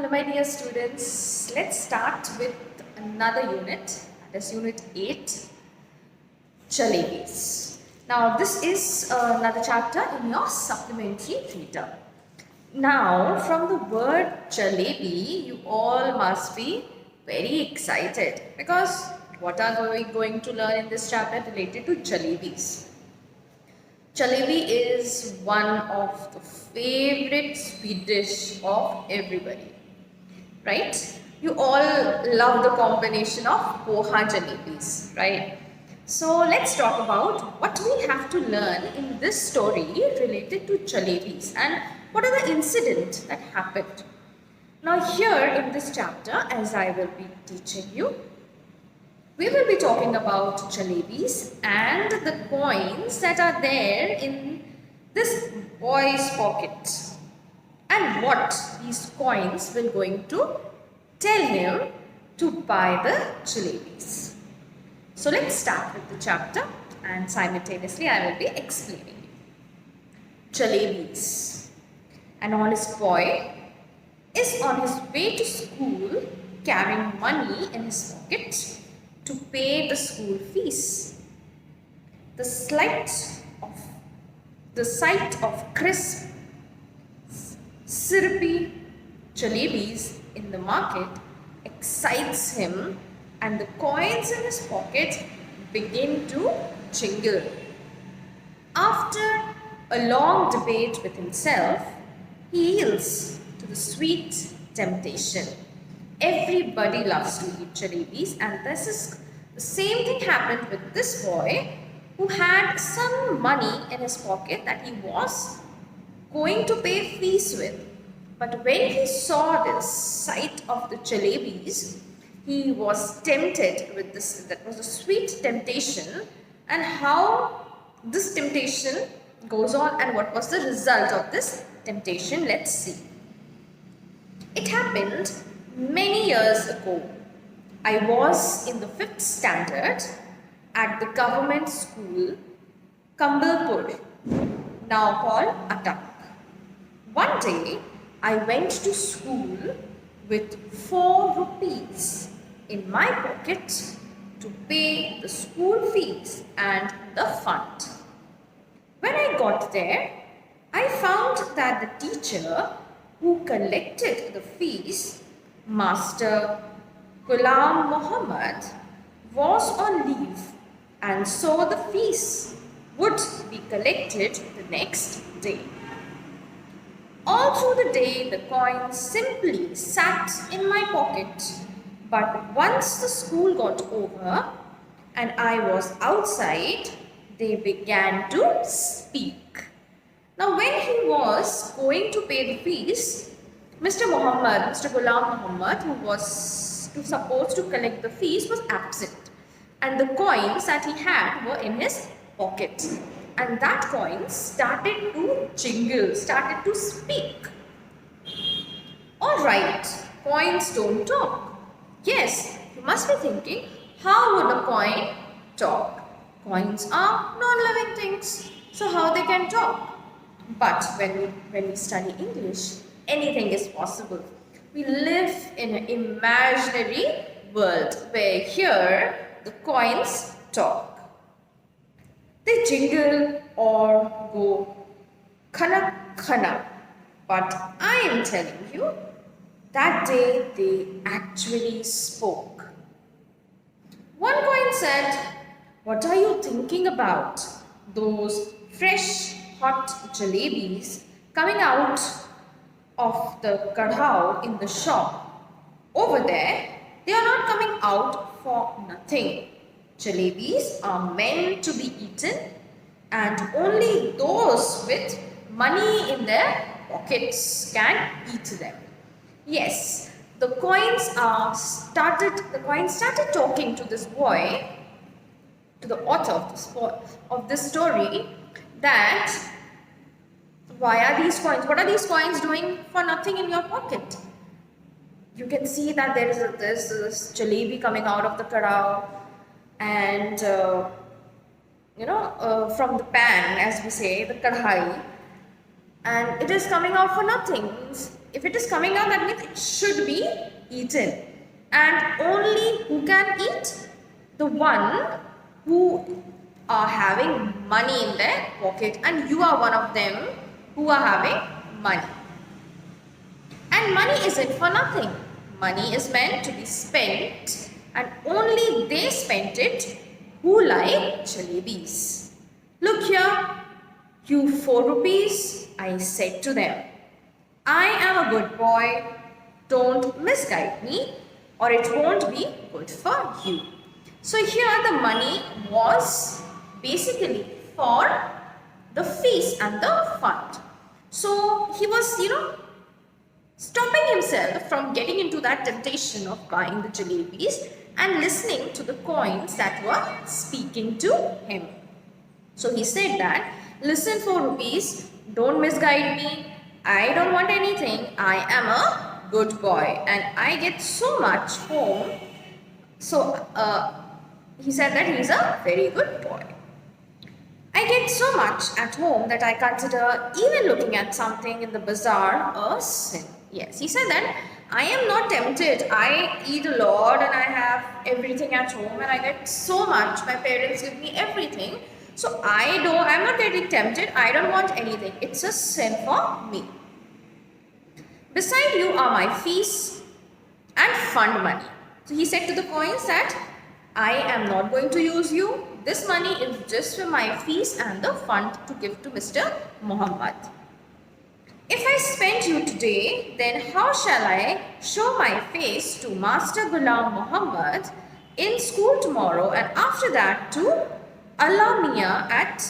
Hello my dear students, let's start with another unit, that is unit 8, Jalebis. Now this is another chapter in your supplementary reader. Now from the word jalebi, you all must be very excited because what are we going to learn in this chapter related to jalebis? Jalebi is one of the favorite sweet dish of everybody. Right? You all love the combination of poha jalebis, right? So let's talk about what we have to learn in this story related to jalebis and what are the incidents that happened. Now here in this chapter, as I will be teaching you, we will be talking about jalebis and the coins that are there in this boy's pocket. And what these coins will going to tell him to buy the jalebis. So let's start with the chapter and simultaneously I will be explaining. Jalebis. An honest boy is on his way to school carrying money in his pocket to pay the school fees. The sight of crisp syrupy jalebis in the market excites him and the coins in his pocket begin to jingle. After a long debate with himself, he yields to the sweet temptation. Everybody loves to eat jalebis and this is the same thing happened with this boy who had some money in his pocket that he was going to pay fees with. But when he saw this sight of the jalebis, he was tempted with this. That was a sweet temptation. And how this temptation goes on and what was the result of this temptation, let's see. It happened many years ago. I was in the 5th standard at the government school, Kambalpur, now called Attak. One day, I went to school with 4 rupees in my pocket to pay the school fees and the fund. When I got there, I found that the teacher who collected the fees, Master Ghulam Muhammad, was on leave and so the fees would be collected the next day. All through the day, the coins simply sat in my pocket. But once the school got over and I was outside, they began to speak. Now, when he was going to pay the fees, Mr. Ghulam Muhammad, who was supposed to collect the fees, was absent. And the coins that he had were in his pocket. And that coin started to jingle, started to speak. Alright, coins don't talk. Yes, you must be thinking, how would a coin talk? Coins are non-living things, so how they can talk? But when we study English, anything is possible. We live in an imaginary world where here the coins talk. They jingle or go khana khana. But I am telling you, that day they actually spoke. One coin said, "What are you thinking about? Those fresh, hot jalebis coming out of the kadhao in the shop. Over there, they are not coming out for nothing. Jalebis are meant to be eaten and only those with money in their pockets can eat them." Yes, the coins started talking to this boy, to the author of this story, that why are these coins? What are these coins doing for nothing in your pocket? You can see that there is this jalebi coming out of the kadao and from the pan, as we say, the kadhai, and it is coming out for nothing. if it is coming out, that means it should be eaten. And only who can eat? The one who are having money in their pocket, and you are one of them who are having money. And money isn't for nothing. Money is meant to be spent, and only they spent it who like jalebis. Look here, you 4 rupees, I said to them. I am a good boy, don't misguide me or it won't be good for you. So here the money was basically for the fees and the fund. So he was, stopping himself from getting into that temptation of buying the jalebis and listening to the coins that were speaking to him. So he said that, listen 4 rupees, don't misguide me, I don't want anything, I am a good boy and I get so much home. So he said that he is a very good boy. I get so much at home that I consider even looking at something in the bazaar a sin. Yes, he said that I am not tempted. I eat a lot and I have everything at home and I get so much. My parents give me everything. So I'm not getting tempted. I don't want anything. It's a sin for me. Beside you are my fees and fund money. So he said to the coins that I am not going to use you. This money is just for my fees and the fund to give to Mr. Muhammad. If I spend you today, then how shall I show my face to Master Ghulam Muhammad in school tomorrow and after that to Allah Mia at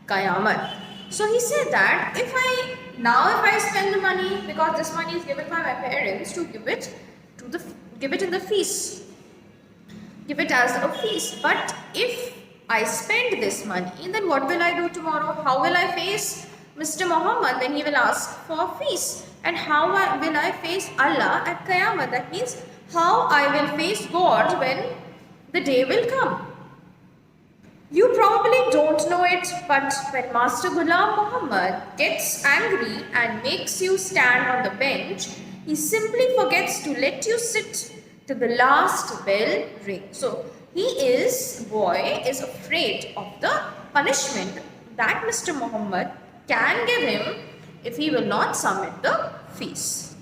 Qayamat? So he said that if I spend the money, because this money is given by my parents, to give it in the fees, give it as a fees. But if I spend this money, then what will I do tomorrow? How will I face Mr. Muhammad? Then he will ask for fees. And how will I face Allah at Qiyamah? That means how I will face God when the day will come. You probably don't know it, but when Master Ghulam Muhammad gets angry and makes you stand on the bench, he simply forgets to let you sit till the last bell ring. So boy is afraid of the punishment that Mr. Muhammad can give him if he will not submit the fees.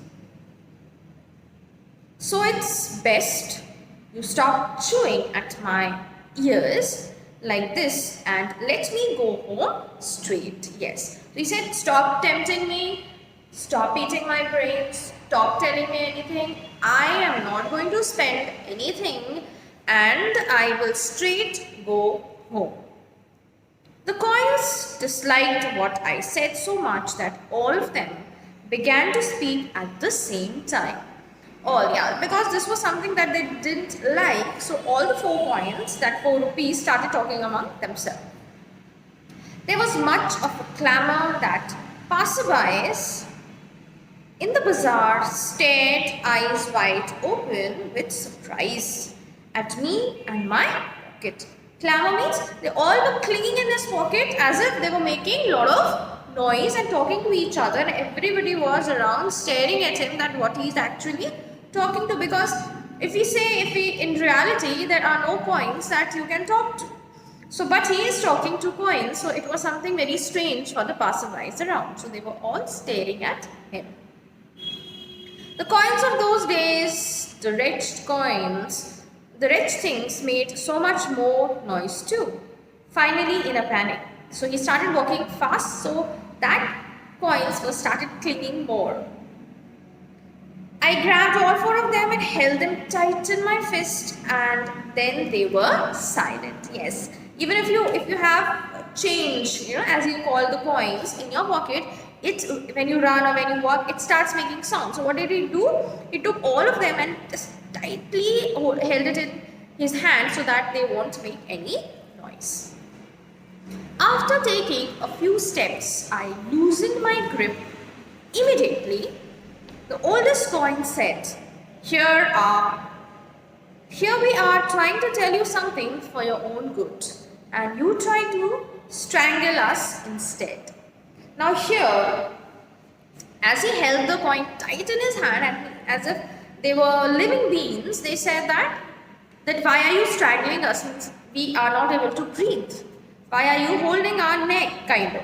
So it's best you stop chewing at my ears like this and let me go home straight. Yes. So he said, stop tempting me, stop eating my brains, stop telling me anything. I am not going to spend anything and I will straight go home. The coins disliked what I said so much that all of them began to speak at the same time. Because this was something that they didn't like, so all the 4 coins, that 4 rupees, started talking among themselves. There was much of a clamor that passerbys in the bazaar stared eyes wide open with surprise at me and my pocket. Clamor means they all were clinging in his pocket as if they were making a lot of noise and talking to each other, and everybody was around staring at him that what he is actually talking to, because in reality there are no coins that you can talk to. So but he is talking to coins, so it was something very strange for the passerbys around. So they were all staring at him. The coins of those days, the wretched things made so much more noise too. Finally, in a panic, so he started walking fast so that coins were started clinging more. I grabbed all 4 of them and held them tight in my fist, and then they were silent. Yes, even if you have change, as you call the coins in your pocket, when you run or when you walk, it starts making sound. So what did he do? He took all of them and just tightly held it in his hand so that they won't make any noise. After taking a few steps, I loosened my grip. Immediately, the oldest coin said, Here we are trying to tell you something for your own good, and you try to strangle us instead. Now here, As he held the coin tight in his hand and as if they were living beings, they said that why are you strangling us since we are not able to breathe? Why are you holding our neck, kind of?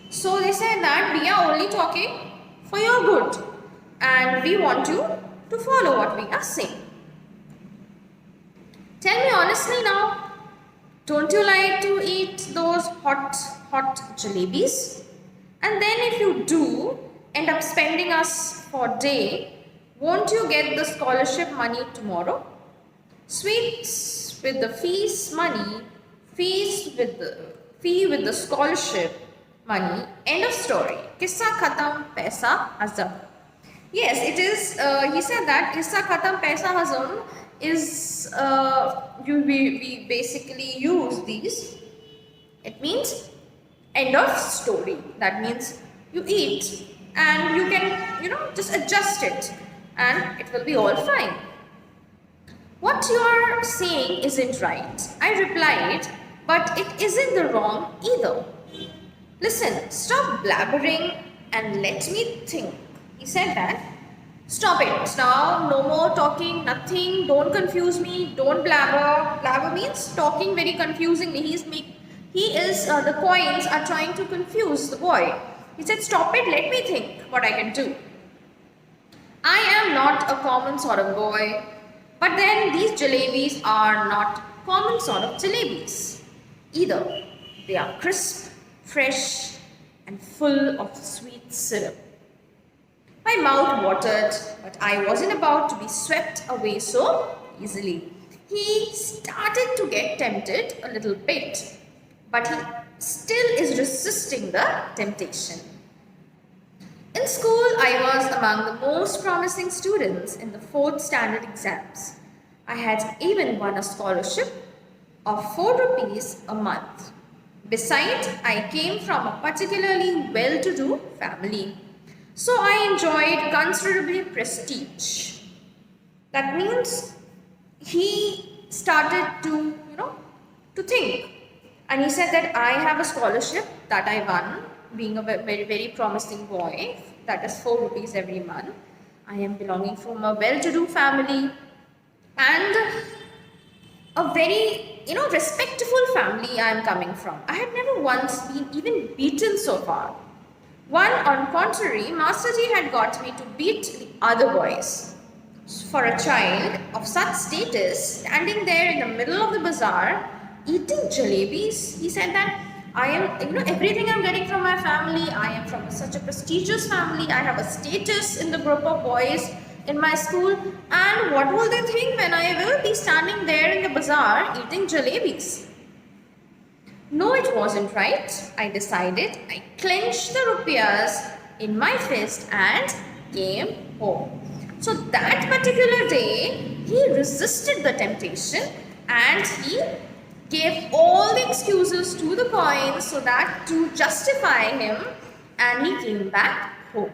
So they said that we are only talking for your good and we want you to follow what we are saying. Tell me honestly now, don't you like to eat those hot jalebis? And then if you do end up spending us for a day, won't you get the scholarship money tomorrow? Sweets with the fees money, fees with the fee with the scholarship money. End of story. Kissa khatam, paisa hazam. Yes, it is. He said that kissa khatam, paisa hazam is we basically use these. It means end of story. That means you eat and you can just adjust it and it will be all fine. What you are saying isn't right, I replied, but it isn't the wrong either. Listen, stop blabbering and let me think. He said that. Stop it. Now, no more talking, nothing. Don't confuse me. Don't blabber. Blabber means talking very confusingly. The coins are trying to confuse the boy. He said, stop it. Let me think what I can do. I am not a common sort of boy. But then these jalebis are not common sort of jalebis either. They are crisp, fresh and full of sweet syrup. My mouth watered, but I wasn't about to be swept away so easily. He started to get tempted a little bit, but he still is resisting the temptation. In school, I was among the most promising students in the 4th standard exams. I had even won a scholarship of 4 rupees a month. Besides, I came from a particularly well-to-do family. So I enjoyed considerable prestige. That means he started to think. And he said that I have a scholarship that I won, being a very, very promising boy, that is 4 rupees every month. I am belonging from a well-to-do family and a very, respectful family I am coming from. I had never once been even beaten so far. On contrary, Masterji had got me to beat the other boys. For a child of such status, standing there in the middle of the bazaar, eating jalebis, he said that I am, everything I'm getting from my family, I am from such a prestigious family, I have a status in the group of boys in my school, and what will they think when I will be standing there in the bazaar eating jalebis? No, it wasn't right, I decided. I clenched the rupees in my fist and came home. So that particular day, he resisted the temptation and he gave all the excuses to the coins so that to justify him, and he came back home.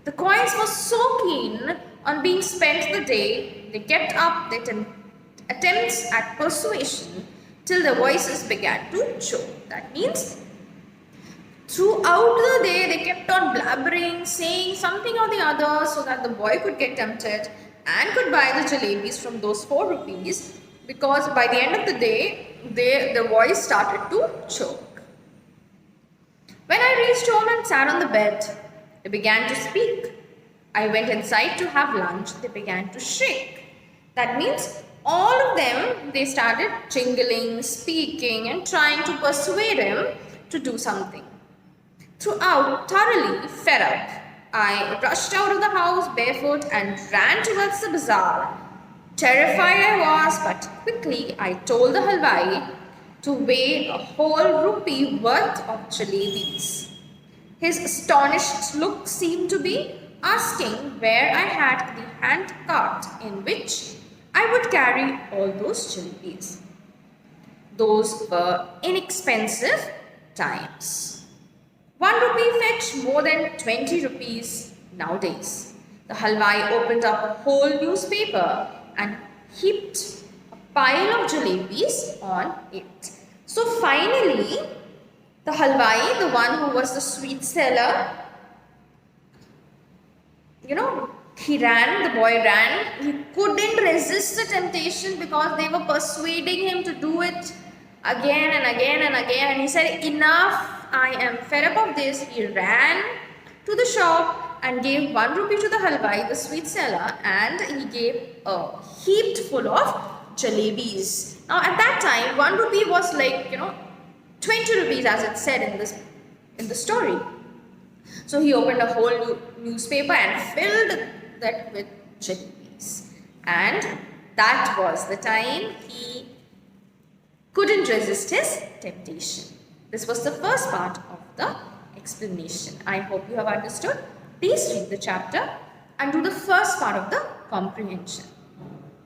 The coins were so keen on being spent the day, they kept up their attempts at persuasion till their voices began to choke. That means throughout the day they kept on blabbering, saying something or the other so that the boy could get tempted and could buy the jalebis from those 4 rupees, because by the end of the day their voice started to choke. When I reached home and sat on the bed, they began to speak. I went inside to have lunch. They began to shake. That means all of them, they started jingling, speaking and trying to persuade him to do something. Throughout, thoroughly fed up, I rushed out of the house barefoot and ran towards the bazaar. Terrified I was, but quickly I told the halwai to weigh a whole rupee worth of jalebis. His astonished look seemed to be asking where I had the hand cart in which I would carry all those jalebis. Those were inexpensive times. 1 rupee fetched more than 20 rupees nowadays. The halwai opened up a whole newspaper and heaped a pile of jalebis on it. So finally, the halwai, the one who was the sweet seller, he ran, the boy ran. He couldn't resist the temptation because they were persuading him to do it again and again and again. And he said, enough, I am fed up of this. He ran to the shop and gave 1 rupee to the halwai, the sweet seller, and he gave a heap full of jalebis. Now at that time, 1 rupee was like, 20 rupees as it said in the story. So he opened a whole newspaper and filled that with jalebis. And that was the time he couldn't resist his temptation. This was the first part of the explanation. I hope you have understood. Please read the chapter and do the first part of the comprehension.